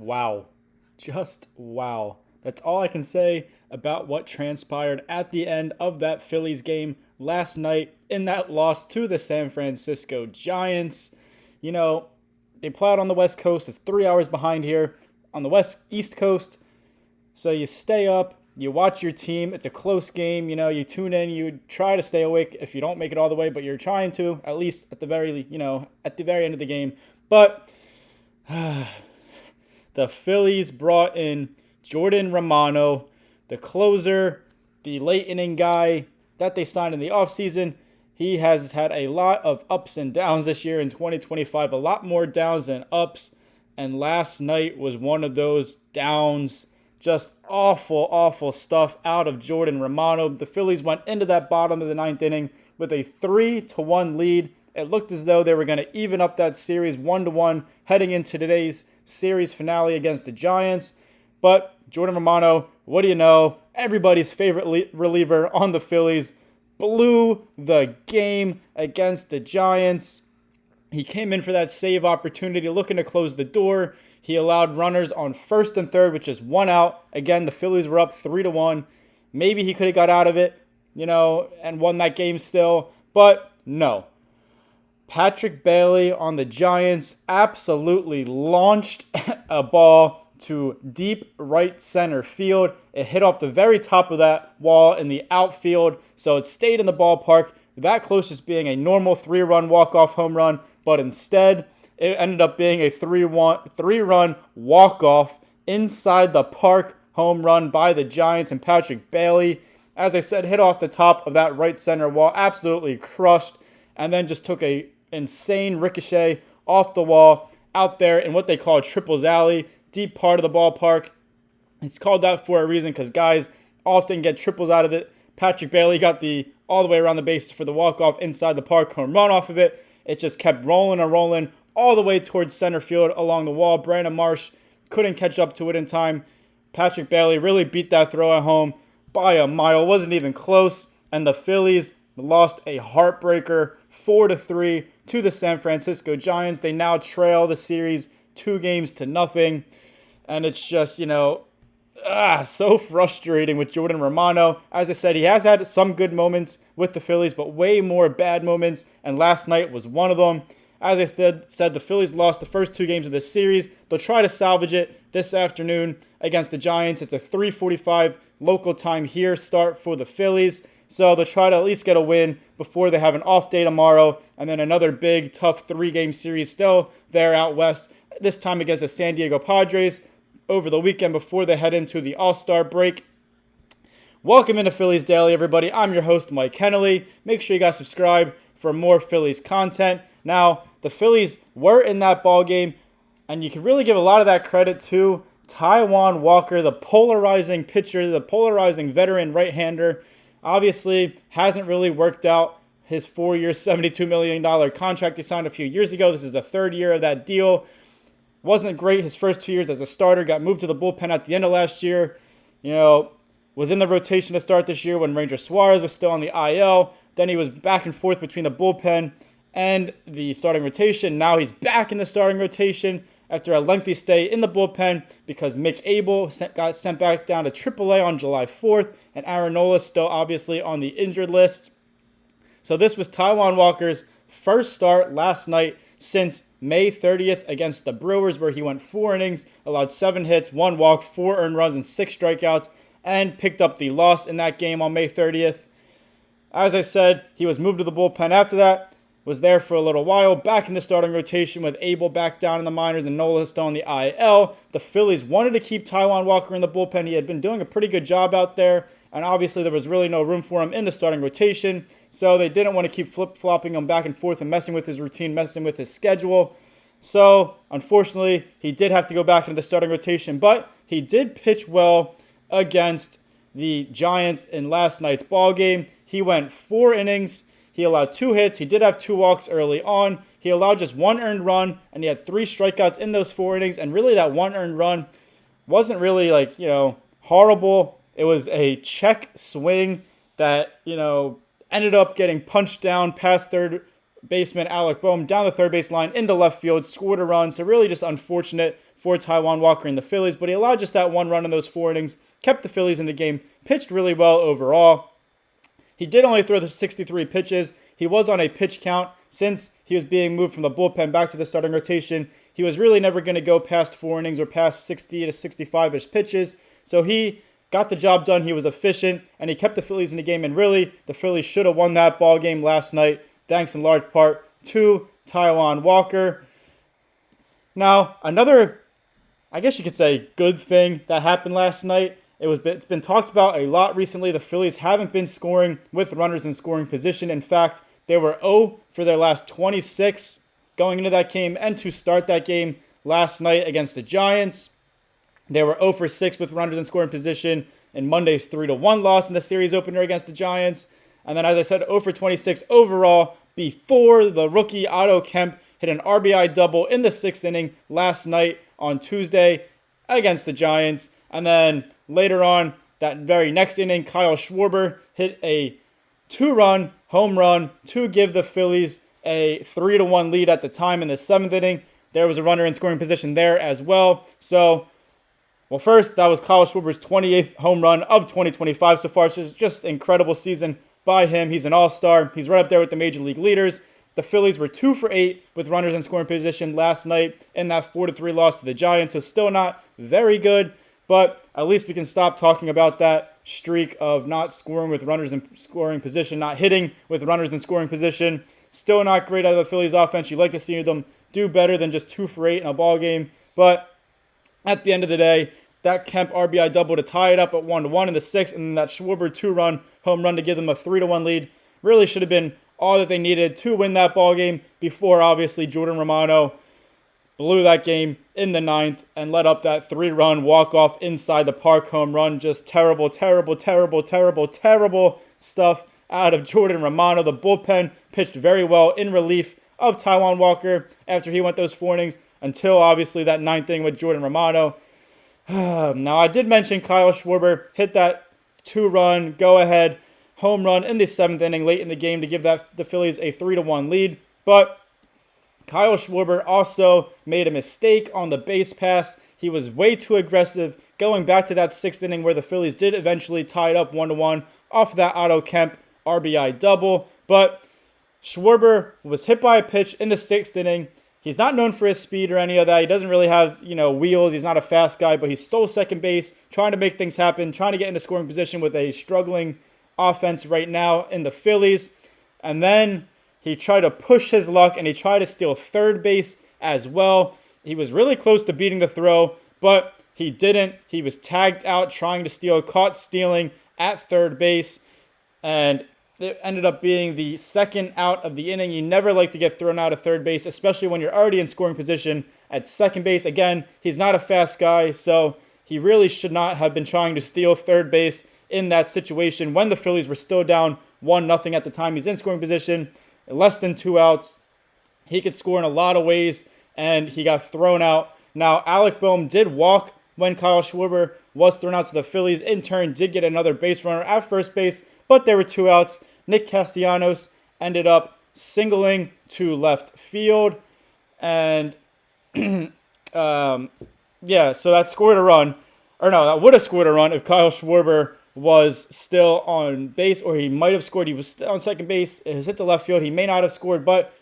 wow. Just wow. That's all I can say about what transpired at the end of that Phillies game last night in that loss to the San Francisco Giants. You know, they plowed on the West Coast. It's 3 hours behind here on the East Coast. So you stay up, you watch your team. It's a close game. You tune in, you try to stay awake if you don't make it all the way, but you're trying to, at least at the very end of the game. But the Phillies brought in Jordan Romano, the closer, the late inning guy that they signed in the offseason. He has had a lot of ups and downs this year in 2025, a lot more downs than ups. And last night was one of those downs. Just awful, awful stuff out of Jordan Romano. The Phillies went into that bottom of the ninth inning with a 3-1 lead. It looked as though they were going to even up that series 1-1 heading into today's series finale against the Giants. But Jordan Romano, what do you know? Everybody's favorite reliever on the Phillies blew the game against the Giants. He came in for that save opportunity, looking to close the door. He allowed runners on first and third, which is one out. Again, the Phillies were up 3-1. Maybe he could have got out of it, and won that game still. But no. Patrick Bailey on the Giants absolutely launched a ball to deep right center field. It hit off the very top of that wall in the outfield, so it stayed in the ballpark. That close to being a normal 3-run walk-off home run, but instead it ended up being a 3-run walk-off inside the park home run by the Giants, and Patrick Bailey, as I said, hit off the top of that right center wall, absolutely crushed, and then just took a insane ricochet off the wall out there in what they call Triples Alley, deep part of the ballpark. It's called that for a reason because guys often get triples out of it. Patrick Bailey got all the way around the base for the walk-off inside the park home run off of it. It just kept rolling and rolling all the way towards center field along the wall. Brandon Marsh couldn't catch up to it in time. Patrick Bailey really beat that throw at home by a mile. Wasn't even close. And the Phillies lost a heartbreaker 4-3 to the San Francisco Giants. They now trail the series 2-0. And it's just, so frustrating with Jordan Romano. As I said, he has had some good moments with the Phillies, but way more bad moments. And last night was one of them. As I said, the Phillies lost the first 2 games of this series. They'll try to salvage it this afternoon against the Giants. It's a 3:45 local time here start for the Phillies. So they'll try to at least get a win before they have an off day tomorrow. And then another big, tough 3-game series still there out west, this time against the San Diego Padres over the weekend before they head into the All-Star break. Welcome into Phillies Daily, everybody. I'm your host, Mike Kennelly. Make sure you guys subscribe for more Phillies content. Now, the Phillies were in that ball game, and you can really give a lot of that credit to Taijuan Walker, the polarizing pitcher, the polarizing veteran right-hander. Obviously, hasn't really worked out his 4-year, $72 million contract he signed a few years ago. This is the 3rd year of that deal. Wasn't great his first 2 years as a starter. Got moved to the bullpen at the end of last year. Was in the rotation to start this year when Ranger Suarez was still on the IL. Then he was back and forth between the bullpen and the starting rotation. Now he's back in the starting rotation after a lengthy stay in the bullpen because Mick Abel got sent back down to AAA on July 4th, and Aaron Nola still obviously on the injured list. So this was Taijuan Walker's first start last night since May 30th against the Brewers, where he went 4 innings, allowed 7 hits, 1 walk, 4 earned runs, and 6 strikeouts, and picked up the loss in that game on May 30th. As I said, he was moved to the bullpen after that, was there for a little while, back in the starting rotation with Abel back down in the minors and Nola still on the IL. The Phillies wanted to keep Taijuan Walker in the bullpen. He had been doing a pretty good job out there, and obviously there was really no room for him in the starting rotation, so they didn't want to keep flip-flopping him back and forth and messing with his routine, messing with his schedule. So, unfortunately, he did have to go back into the starting rotation, but he did pitch well against the Giants in last night's ball game. He went 4 innings. He allowed 2 hits. He did have 2 walks early on. He allowed just 1 earned run, and he had 3 strikeouts in those 4 innings. And really, that 1 earned run wasn't really horrible. It was a check swing that ended up getting punched down past third baseman Alec Boehm down the third base line into left field, scored a run. So really, just unfortunate for Taijuan Walker and the Phillies, but he allowed just that one run in those 4 innings, kept the Phillies in the game, pitched really well overall. He did only throw the 63 pitches. He was on a pitch count since he was being moved from the bullpen back to the starting rotation. He was really never going to go past 4 innings or past 60 to 65-ish pitches. So he got the job done. He was efficient, and he kept the Phillies in the game. And really, the Phillies should have won that ball game last night, thanks in large part to Taijuan Walker. Now, another, I guess you could say, good thing that happened last night. It's been talked about a lot recently. The Phillies haven't been scoring with runners in scoring position. In fact, they were 0 for their last 26 going into that game and to start that game last night against the Giants. They were 0 for 6 with runners in scoring position in Monday's 3-1 loss in the series opener against the Giants. And then, as I said, 0 for 26 overall before the rookie Otto Kemp hit an RBI double in the 6th inning last night on Tuesday against the Giants. And then later on, that very next inning, Kyle Schwarber hit a 2-run home run to give the Phillies a 3-1 lead at the time in the 7th inning. There was a runner in scoring position there as well. So, well, first, that was Kyle Schwarber's 28th home run of 2025 so far. So it's just an incredible season by him. He's an all-star. He's right up there with the major league leaders. The Phillies were 2 for 8 with runners in scoring position last night in that 4-3 loss to the Giants. So still not very good, but at least we can stop talking about that streak of not scoring with runners in scoring position, not hitting with runners in scoring position. Still not great out of the Phillies offense. You'd like to see them do better than just 2 for 8 in a ball game. But at the end of the day, that Kemp RBI double to tie it up at 1-1 in the 6th, and then that Schwarber 2-run home run to give them a 3-1 lead really should have been all that they needed to win that ball game before, obviously, Jordan Romano blew that game in the 9th and let up that 3-run walk-off inside the park home run. Just terrible, terrible, terrible, terrible, terrible stuff out of Jordan Romano. The bullpen pitched very well in relief of Taijuan Walker after he went those 4 innings until, obviously, that 9th inning with Jordan Romano. Now, I did mention Kyle Schwarber hit that 2-run go-ahead home run in the 7th inning late in the game to give the Phillies a 3-1 lead. But Kyle Schwarber also made a mistake on the base pass. He was way too aggressive going back to that 6th inning where the Phillies did eventually tie it up 1-1 off of that Otto Kemp RBI double. But Schwarber was hit by a pitch in the 6th inning. He's not known for his speed or any of that. He doesn't really have, wheels. He's not a fast guy, but he stole second base, trying to make things happen, trying to get into scoring position with a struggling offense right now in the Phillies. And then he tried to push his luck, and he tried to steal third base as well. He was really close to beating the throw, but he didn't. He was tagged out trying to steal, caught stealing at third base, and it ended up being the 2nd out of the inning. You never like to get thrown out of third base, especially when you're already in scoring position at second base. Again, he's not a fast guy, so he really should not have been trying to steal third base in that situation when the Phillies were still down 1-0 at the time. He's in scoring position, less than 2 outs. He could score in a lot of ways, and he got thrown out. Now, Alec Boehm did walk when Kyle Schwarber was thrown out, so the Phillies in turn did get another base runner at first base, but there were 2 outs. Nick Castellanos ended up singling to left field, and so that scored a run. Or no, that would have scored a run if Kyle Schwarber was still on base, or he might have scored. He was still on second base. It was hit to left field. He may not have scored, but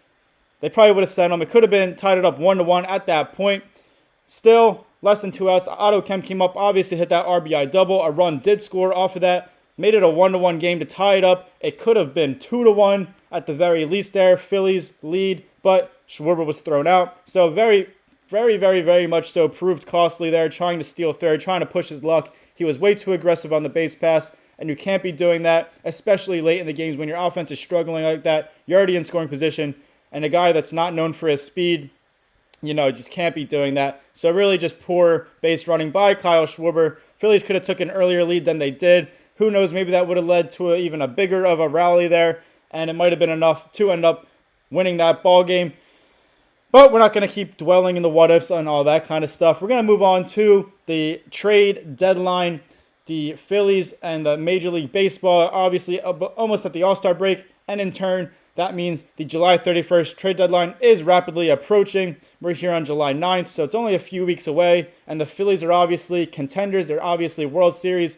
they probably would have sent him. It could have been tied it up 1-1 at that point. Still, less than 2 outs. Otto Kemp came up, obviously hit that RBI double. A run did score off of that. Made it a 1-1 game to tie it up. It could have been 2-1 at the very least there. Phillies lead, but Schwarber was thrown out. So very, very, very, very much so proved costly there, trying to steal third, trying to push his luck. He was way too aggressive on the base pass, and you can't be doing that, especially late in the games when your offense is struggling like that. You're already in scoring position, and a guy that's not known for his speed, just can't be doing that. So really just poor base running by Kyle Schwarber. Phillies could have took an earlier lead than they did. Who knows, maybe that would have led to even a bigger of a rally there, and it might have been enough to end up winning that ball game. But we're not going to keep dwelling in the what-ifs and all that kind of stuff. We're going to move on to the trade deadline. The Phillies and the Major League Baseball, obviously almost at the All-Star break, and in turn, That means the July 31st trade deadline is rapidly approaching. We're here on July 9th, so it's only a few weeks away. And the Phillies are obviously contenders. They're obviously World Series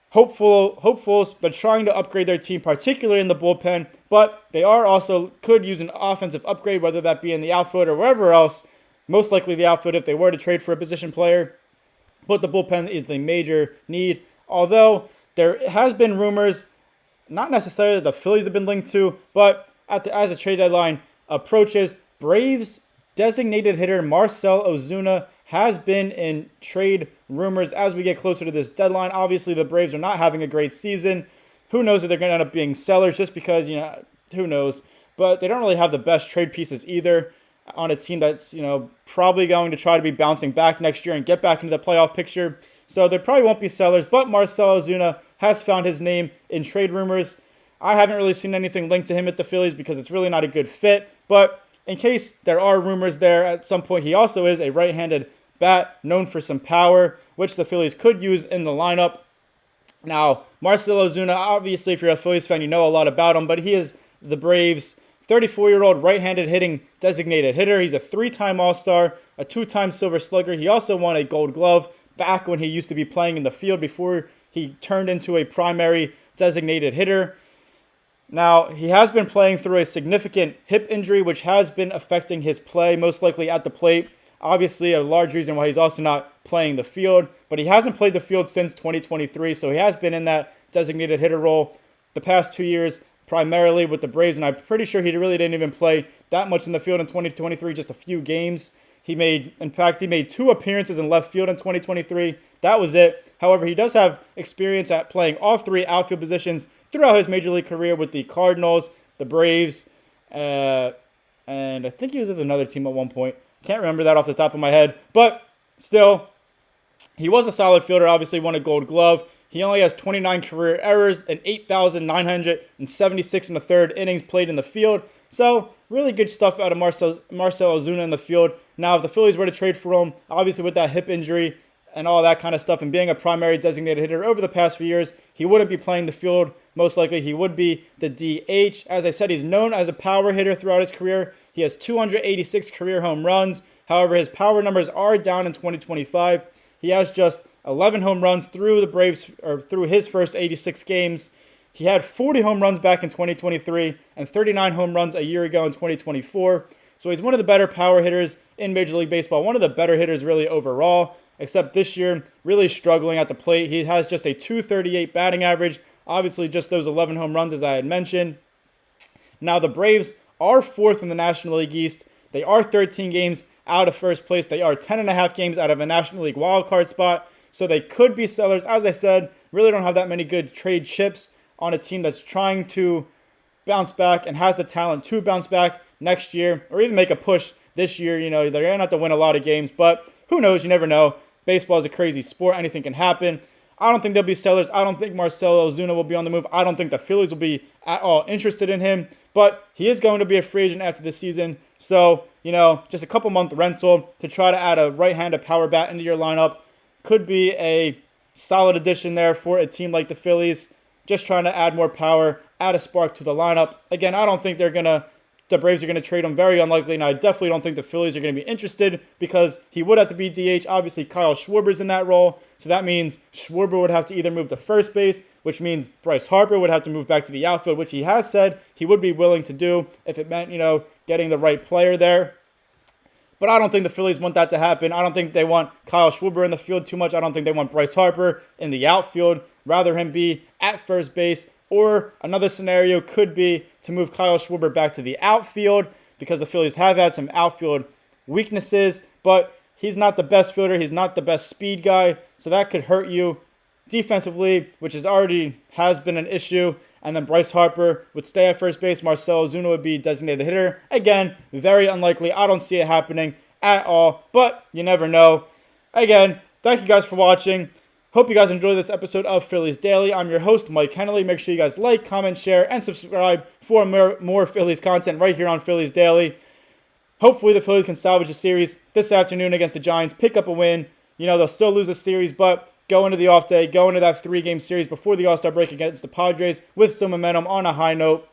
hopefuls. They're trying to upgrade their team, particularly in the bullpen. But they are also could use an offensive upgrade, whether that be in the outfield or wherever else. Most likely the outfield if they were to trade for a position player. But the bullpen is the major need. Although there has been rumors, not necessarily that the Phillies have been linked to, but as the trade deadline approaches, Braves designated hitter Marcell Ozuna has been in trade rumors as we get closer to this deadline. Obviously, the Braves are not having a great season. Who knows if they're going to end up being sellers just because, who knows. But they don't really have the best trade pieces either on a team that's, probably going to try to be bouncing back next year and get back into the playoff picture. So there probably won't be sellers, but Marcell Ozuna has found his name in trade rumors. I haven't really seen anything linked to him at the Phillies because it's really not a good fit. But in case there are rumors there at some point, he also is a right-handed bat known for some power, which the Phillies could use in the lineup. Now, Marcell Ozuna, obviously, if you're a Phillies fan, you know a lot about him, but he is the Braves' 34-year-old right-handed hitting designated hitter. He's a 3-time All-Star, a 2-time Silver Slugger. He also won a Gold Glove back when he used to be playing in the field before he turned into a primary designated hitter. Now, he has been playing through a significant hip injury, which has been affecting his play, most likely at the plate. Obviously, a large reason why he's also not playing the field. But he hasn't played the field since 2023, so he has been in that designated hitter role the past 2 years, primarily with the Braves. And I'm pretty sure he really didn't even play that much in the field in 2023, just a few games. He made 2 appearances in left field in 2023. That was it. However, he does have experience at playing all 3 outfield positions throughout his major league career with the Cardinals, the Braves, and I think he was with another team at one point. Can't remember that off the top of my head. But still, he was a solid fielder, obviously won a Gold Glove. He only has 29 career errors and 8,976 in the third innings played in the field. So, really good stuff out of Marcell Ozuna in the field. Now, if the Phillies were to trade for him, obviously with that hip injury and all that kind of stuff, and being a primary designated hitter over the past few years, he wouldn't be playing the field. Most likely, he would be the DH. As I said, he's known as a power hitter throughout his career. He has 286 career home runs. However, his power numbers are down in 2025. He has just 11 home runs through the Braves, or through his first 86 games. He had 40 home runs back in 2023 and 39 home runs a year ago in 2024. So he's one of the better power hitters in Major League Baseball, one of the better hitters really overall, except this year, really struggling at the plate. He has just a .238 batting average, obviously just those 11 home runs as I had mentioned. Now the Braves are 4th in the National League East. They are 13 games out of first place. They are 10.5 games out of a National League wildcard spot. So they could be sellers. As I said, really don't have that many good trade chips on a team that's trying to bounce back and has the talent to bounce back next year or even make a push this year. They're going to have to win a lot of games, but who knows? You never know. Baseball is a crazy sport. Anything can happen. I don't think they'll be sellers. I don't think Marcell Ozuna will be on the move. I don't think the Phillies will be at all interested in him, but he is going to be a free agent after the season. So, just a couple month rental to try to add a right-handed power bat into your lineup could be a solid addition there for a team like the Phillies. Just trying to add more power, add a spark to the lineup. Again, I don't think the Braves are going to trade him. Very unlikely. And I definitely don't think the Phillies are going to be interested because he would have to be DH. Obviously, Kyle Schwarber's in that role. So that means Schwarber would have to either move to first base, which means Bryce Harper would have to move back to the outfield, which he has said he would be willing to do if it meant, getting the right player there. But I don't think the Phillies want that to happen. I don't think they want Kyle Schwarber in the field too much. I don't think they want Bryce Harper in the outfield. Rather him be at first base. Or another scenario could be to move Kyle Schwarber back to the outfield because the Phillies have had some outfield weaknesses. But he's not the best fielder. He's not the best speed guy. So that could hurt you defensively, which has been an issue. And then Bryce Harper would stay at first base. Marcell Ozuna would be designated hitter. Again, very unlikely. I don't see it happening at all, but you never know. Again, thank you guys for watching. Hope you guys enjoyed this episode of Phillies Daily. I'm your host, Mike Kennelly. Make sure you guys like, comment, share, and subscribe for more Phillies content right here on Phillies Daily. Hopefully the Phillies can salvage the series this afternoon against the Giants, pick up a win. They'll still lose the series, but go into the off day, go into that 3-game series before the All-Star break against the Padres with some momentum on a high note.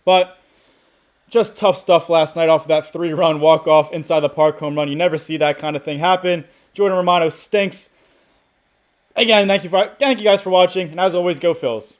But just tough stuff last night off of that 3-run walk-off inside the park home run. You never see that kind of thing happen. Jordan Romano stinks. Again, thank you guys for watching, and as always, go Phils.